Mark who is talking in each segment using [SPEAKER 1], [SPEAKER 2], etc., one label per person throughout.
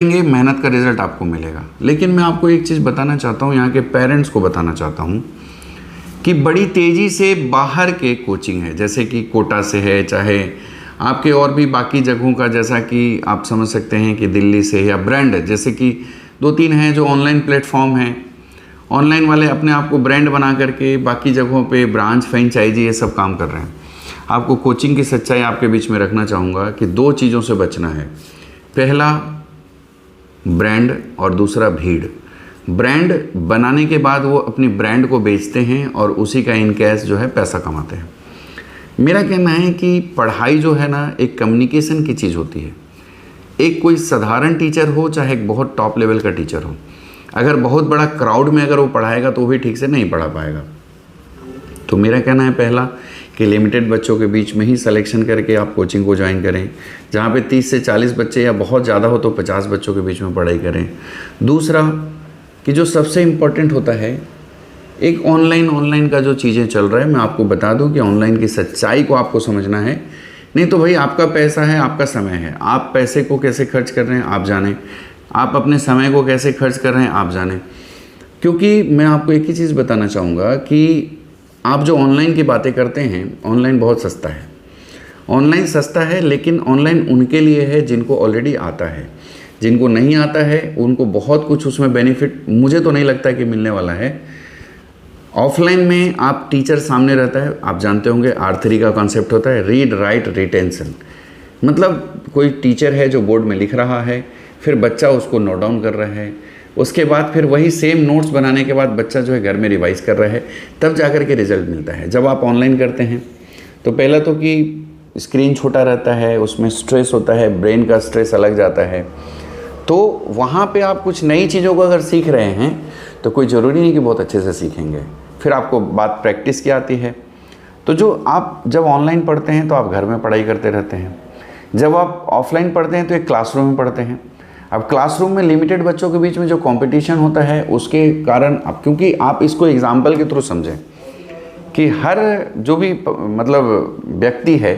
[SPEAKER 1] करेंगे मेहनत का रिजल्ट आपको मिलेगा। लेकिन मैं आपको एक चीज़ बताना चाहता हूँ, यहाँ के पेरेंट्स को बताना चाहता हूँ कि बड़ी तेज़ी से बाहर के कोचिंग है, जैसे कि कोटा से है, चाहे आपके और भी बाकी जगहों का, जैसा कि आप समझ सकते हैं कि दिल्ली से, या ब्रांड जैसे कि 2-3 हैं जो ऑनलाइन प्लेटफॉर्म हैं। ऑनलाइन वाले अपने आप को ब्रांड बना करके बाकी जगहों पे ब्रांच, फ्रेंचाइजी ये सब काम कर रहे हैं। आपको कोचिंग की सच्चाई आपके बीच में रखना चाहूँगा कि 2 चीज़ों से बचना है। पहला ब्रांड और दूसरा भीड़। ब्रांड बनाने के बाद वो अपनी ब्रांड को बेचते हैं और उसी का इन कैश जो है पैसा कमाते हैं। मेरा कहना है कि पढ़ाई जो है ना, एक कम्युनिकेशन की चीज़ होती है। एक कोई साधारण टीचर हो, चाहे एक बहुत टॉप लेवल का टीचर हो, अगर बहुत बड़ा क्राउड में अगर वो पढ़ाएगा तो वो भी ठीक से नहीं पढ़ा पाएगा। तो मेरा कहना है पहला कि लिमिटेड बच्चों के बीच में ही सिलेक्शन करके आप कोचिंग को ज्वाइन करें, जहाँ पे 30 से 40 बच्चे या बहुत ज़्यादा हो तो 50 बच्चों के बीच में पढ़ाई करें। दूसरा कि जो सबसे इम्पोर्टेंट होता है, एक ऑनलाइन का जो चीज़ें चल रहा है, मैं आपको बता दूं कि ऑनलाइन की सच्चाई को आपको समझना है। नहीं तो भाई आपका पैसा है, आपका समय है, आप पैसे को कैसे खर्च कर रहे हैं आप जानें, आप अपने समय को कैसे खर्च कर रहे हैं आप जानें। क्योंकि मैं आपको एक ही चीज़ बताना चाहूँगा कि आप जो ऑनलाइन की बातें करते हैं, ऑनलाइन बहुत सस्ता है। ऑनलाइन सस्ता है, लेकिन ऑनलाइन उनके लिए है जिनको ऑलरेडी आता है। जिनको नहीं आता है उनको बहुत कुछ उसमें बेनिफिट मुझे तो नहीं लगता कि मिलने वाला है। ऑफलाइन में आप टीचर सामने रहता है, आप जानते होंगे R3 का कॉन्सेप्ट होता है, रीड राइट रिटेंशन। मतलब कोई टीचर है जो बोर्ड में लिख रहा है, फिर बच्चा उसको नोट डाउन कर रहा है, उसके बाद फिर वही सेम नोट्स बनाने के बाद बच्चा जो है घर में रिवाइज कर रहा है, तब जाकर के रिजल्ट मिलता है। जब आप ऑनलाइन करते हैं तो पहला तो कि स्क्रीन छोटा रहता है, उसमें स्ट्रेस होता है, ब्रेन का स्ट्रेस अलग जाता है। तो वहाँ पे आप कुछ नई चीज़ों को अगर सीख रहे हैं तो कोई ज़रूरी नहीं कि बहुत अच्छे से सीखेंगे। फिर आपको बात प्रैक्टिस की आती है। तो जो आप जब ऑनलाइन पढ़ते हैं तो आप घर में पढ़ाई करते रहते हैं, जब आप ऑफलाइन पढ़ते हैं तो एक क्लासरूम में पढ़ते हैं। अब क्लासरूम में लिमिटेड बच्चों के बीच में जो कंपटीशन होता है उसके कारण, अब क्योंकि आप इसको एग्जाम्पल के थ्रू समझें कि हर जो भी मतलब व्यक्ति है,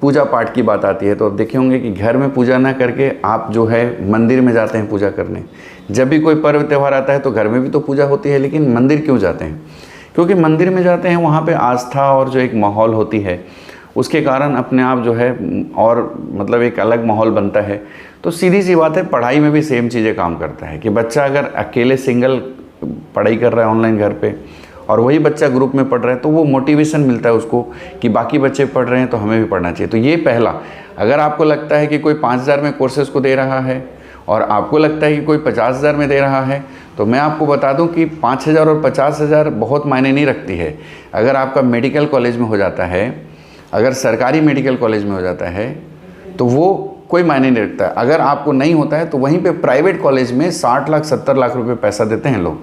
[SPEAKER 1] पूजा पाठ की बात आती है तो आप देखे होंगे कि घर में पूजा ना करके आप जो है मंदिर में जाते हैं पूजा करने। जब भी कोई पर्व त्यौहार आता है तो घर में भी तो पूजा होती है, लेकिन मंदिर क्यों जाते हैं? क्योंकि मंदिर में जाते हैं, वहाँ पे आस्था और जो एक माहौल होती है उसके कारण अपने आप जो है और मतलब एक अलग माहौल बनता है। तो सीधी सी बात है, पढ़ाई में भी सेम चीज़ें काम करता है कि बच्चा अगर अकेले सिंगल पढ़ाई कर रहा है ऑनलाइन घर पे और वही बच्चा ग्रुप में पढ़ रहा है तो वो मोटिवेशन मिलता है उसको कि बाकी बच्चे पढ़ रहे हैं तो हमें भी पढ़ना चाहिए। तो ये पहला, अगर आपको लगता है कि कोई 5,000 में कोर्सेज़ को दे रहा है और आपको लगता है कि कोई 50,000 में दे रहा है, तो मैं आपको बता दूं कि 5,000 और 50,000 बहुत मायने नहीं रखती है। अगर आपका मेडिकल कॉलेज में हो जाता है, अगर सरकारी मेडिकल कॉलेज में हो जाता है तो वो कोई मायने नहीं रखता है। अगर आपको नहीं होता है तो वहीं पे प्राइवेट कॉलेज में 60 लाख 70 लाख रुपए पैसा देते हैं लोग,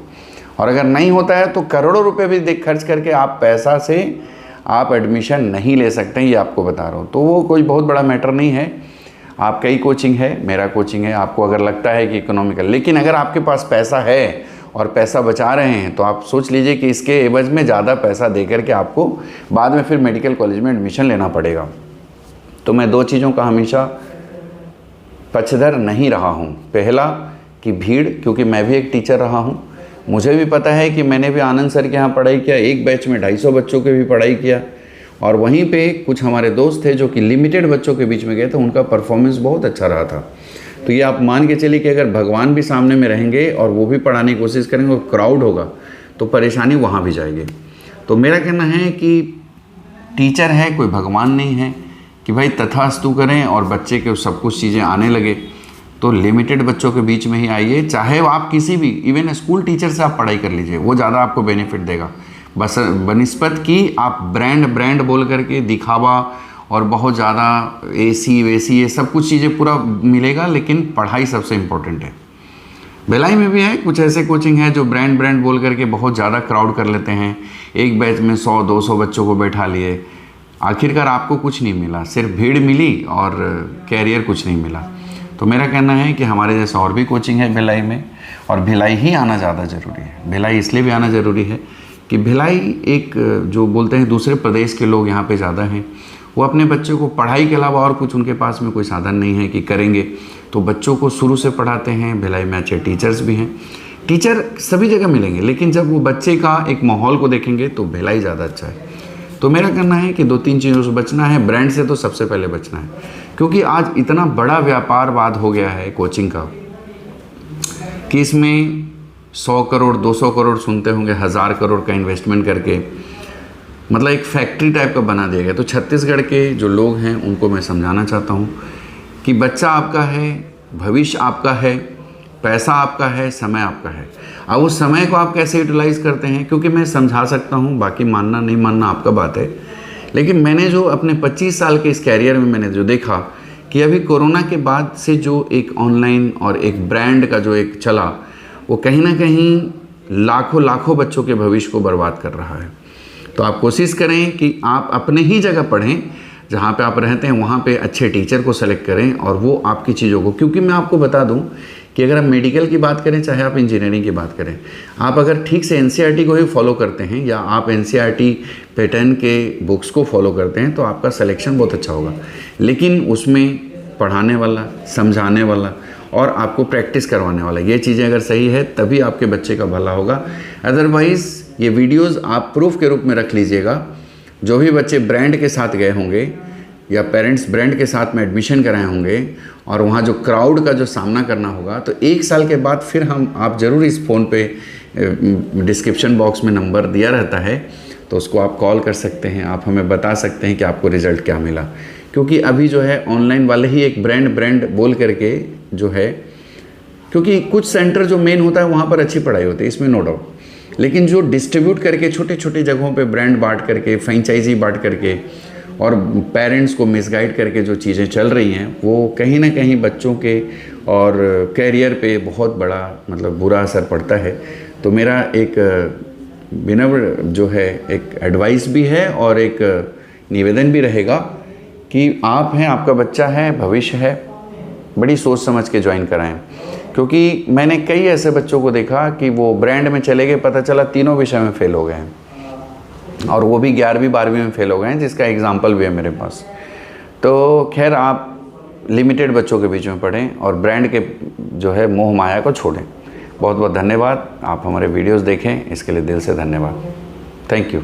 [SPEAKER 1] और अगर नहीं होता है तो करोड़ों रुपए भी खर्च करके आप पैसा से आप एडमिशन नहीं ले सकते हैं, ये आपको बता रहा हूँ। तो वो कोई बहुत बड़ा मैटर नहीं है। आपका ही कोचिंग है, मेरा कोचिंग है, आपको अगर लगता है कि इकोनॉमिकल, लेकिन अगर आपके पास पैसा है और पैसा बचा रहे हैं तो आप सोच लीजिए कि इसके एवज में ज़्यादा पैसा दे करके आपको बाद में फिर मेडिकल कॉलेज में एडमिशन लेना पड़ेगा। तो मैं 2 चीज़ों का हमेशा पक्षधर नहीं रहा हूँ। पहला कि भीड़, क्योंकि मैं भी एक टीचर रहा हूँ, मुझे भी पता है कि मैंने भी आनंद सर के यहाँ पढ़ाई किया, एक बैच में 250 बच्चों के भी पढ़ाई किया, और वहीं पे कुछ हमारे दोस्त थे जो कि लिमिटेड बच्चों के बीच में गए थे, उनका परफॉर्मेंस बहुत अच्छा रहा था। तो ये आप मान के चलिए कि अगर भगवान भी सामने में रहेंगे और वो भी पढ़ाने की कोशिश करेंगे और क्राउड होगा तो परेशानी वहाँ भी जाएगी। तो मेरा कहना है कि टीचर है, कोई भगवान नहीं है कि भाई तथास्तु करें और बच्चे के सब कुछ चीज़ें आने लगे। तो लिमिटेड बच्चों के बीच में ही आइए, चाहे आप किसी भी इवन स्कूल टीचर से आप पढ़ाई कर लीजिए, वो ज़्यादा आपको बेनिफिट देगा। बस बनिस्बत कि आप ब्रांड बोल करके दिखावा और बहुत ज़्यादा AC वेसी ये सब कुछ चीज़ें पूरा मिलेगा, लेकिन पढ़ाई सबसे इम्पोर्टेंट है। भिलाई में भी है कुछ ऐसे कोचिंग है जो ब्रांड बोल करके बहुत ज़्यादा क्राउड कर लेते हैं, एक बैच में 100-200 बच्चों को बैठा लिए, आखिरकार आपको कुछ नहीं मिला, सिर्फ भीड़ मिली और कैरियर कुछ नहीं मिला। तो मेरा कहना है कि हमारे जैसा और भी कोचिंग है भिलाई में, और भिलाई ही आना ज़्यादा ज़रूरी है। भिलाई इसलिए भी आना ज़रूरी है कि भिलाई एक जो बोलते हैं दूसरे प्रदेश के लोग यहाँ पे ज़्यादा हैं, वो अपने बच्चे को पढ़ाई के अलावा और कुछ उनके पास में कोई साधन नहीं है कि करेंगे। तो बच्चों को शुरू से पढ़ाते हैं, भिलाई में अच्छे टीचर्स भी हैं। टीचर सभी जगह मिलेंगे, लेकिन जब वो बच्चे का एक माहौल को देखेंगे तो भिलाई ज़्यादा अच्छा है। तो मेरा कहना है कि 2-3 चीज़ों से बचना है। ब्रांड से तो सबसे पहले बचना है, क्योंकि आज इतना बड़ा व्यापारवाद हो गया है कोचिंग का कि इसमें 100 करोड़ 200 करोड़ सुनते होंगे, 1000 करोड़ का इन्वेस्टमेंट करके मतलब एक फैक्ट्री टाइप का बना दिया गया। तो छत्तीसगढ़ के जो लोग हैं उनको मैं समझाना चाहता हूँ कि बच्चा आपका है, भविष्य आपका है, पैसा आपका है, समय आपका है। अब उस समय को आप कैसे यूटिलाइज़ करते हैं, क्योंकि मैं समझा सकता हूँ, बाकी मानना नहीं मानना आपका बात है, लेकिन मैंने जो अपने 25 साल के इस कैरियर में मैंने जो देखा कि अभी कोरोना के बाद से जो एक ऑनलाइन और एक ब्रांड का जो एक चला, वो कहीं ना कहीं लाखों लाखों बच्चों के भविष्य को बर्बाद कर रहा है। तो आप कोशिश करें कि आप अपने ही जगह पढ़ें, जहाँ पे आप रहते हैं वहाँ पे अच्छे टीचर को सेलेक्ट करें और वो आपकी चीज़ों को, क्योंकि मैं आपको बता दूं कि अगर आप मेडिकल की बात करें चाहे आप इंजीनियरिंग की बात करें, आप अगर ठीक से एनसीईआरटी को ही फॉलो करते हैं या आप एनसीईआरटी पैटर्न के बुक्स को फॉलो करते हैं तो आपका सिलेक्शन बहुत अच्छा होगा। लेकिन उसमें पढ़ाने वाला, समझाने वाला और आपको प्रैक्टिस करवाने वाला, ये चीज़ें अगर सही है तभी आपके बच्चे का भला होगा। अदरवाइज़ ये वीडियोज़ आप प्रूफ के रूप में रख लीजिएगा। जो भी बच्चे ब्रांड के साथ गए होंगे या पेरेंट्स ब्रांड के साथ में एडमिशन कराए होंगे और वहाँ जो क्राउड का जो सामना करना होगा, तो 1 साल के बाद फिर आप ज़रूर इस फ़ोन पे डिस्क्रिप्शन बॉक्स में नंबर दिया रहता है, तो उसको आप कॉल कर सकते हैं, आप हमें बता सकते हैं कि आपको रिज़ल्ट क्या मिला। क्योंकि अभी जो है ऑनलाइन वाले ही एक ब्रांड बोल करके जो है, क्योंकि कुछ सेंटर जो मेन होता है वहाँ पर अच्छी पढ़ाई होती है, इसमें नो डाउट, लेकिन जो डिस्ट्रीब्यूट करके छोटे छोटे जगहों पे ब्रांड बांट करके, फ्रेंचाइजी बांट करके और पेरेंट्स को मिसगाइड करके जो चीज़ें चल रही हैं, वो कहीं ना कहीं बच्चों के और कैरियर पे बहुत बड़ा मतलब बुरा असर पड़ता है। तो मेरा एक विनम्र जो है एक एडवाइस भी है और एक निवेदन भी रहेगा कि आप हैं, आपका बच्चा है, भविष्य है, बड़ी सोच समझ के ज्वाइन कराएं। क्योंकि मैंने कई ऐसे बच्चों को देखा कि वो ब्रांड में चले गए, पता चला तीनों विषय में फेल हो गए हैं और वो भी 11वीं 12वीं में फेल हो गए हैं, जिसका एग्जाम्पल भी है मेरे पास। तो खैर आप लिमिटेड बच्चों के बीच में पढ़ें और ब्रांड के जो है मोह माया को छोड़ें। बहुत बहुत धन्यवाद। आप हमारे वीडियोस देखें, इसके लिए दिल से धन्यवाद। Thank you.